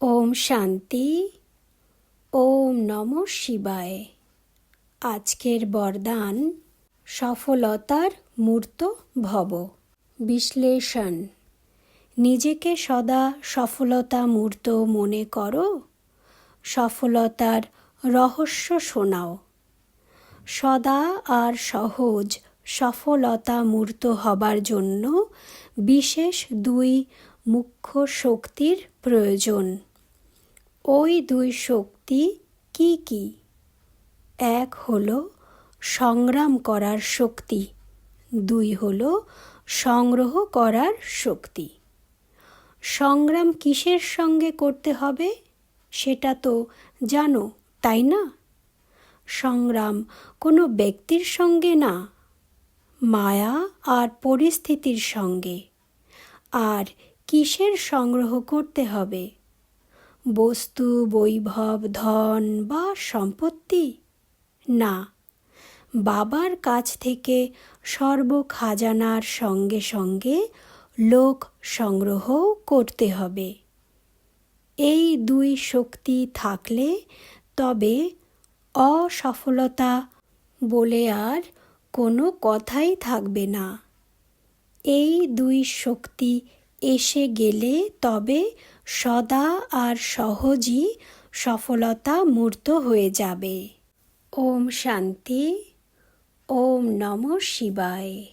ওম শান্তি। ওম নমঃ শিবায়। আজকের বরদান সফলতার মূর্ত ভব। বিশ্লেষণ। নিজেকে সদা সফলতা মূর্ত মনে করো। সফলতার রহস্য শোনাও। সদা আর সহজ সফলতা মূর্ত হবার জন্য বিশেষ দুই মুখ্য শক্তির প্রয়োজন। ওই দুই শক্তি কি কি? এক হলো সংগ্রাম করার শক্তি, দুই হলো সংগ্রহ করার শক্তি। সংগ্রাম কিসের সঙ্গে করতে হবে সেটা তো জানো, তাই না? সংগ্রাম কোনো ব্যক্তির সঙ্গে না, মায়া আর পরিস্থিতির সঙ্গে। আর কিসের সংগ্রহ করতে হবে? বস্তু, বৈভব, ধন বা সম্পত্তি? না, বাবার কাছ থেকে সর্বখাজানার সঙ্গে সঙ্গে লোক সংগ্রহ করতে হবে। এই দুই শক্তি থাকলে তবে অসফলতা বলে আর কোনো কথাই থাকবে না। এই দুই শক্তি এসে গেলে তবে সদা আর সহজই সফলতা মূর্ত হয়ে যাবে। ওম শান্তি। ওম নমঃ শিবায়।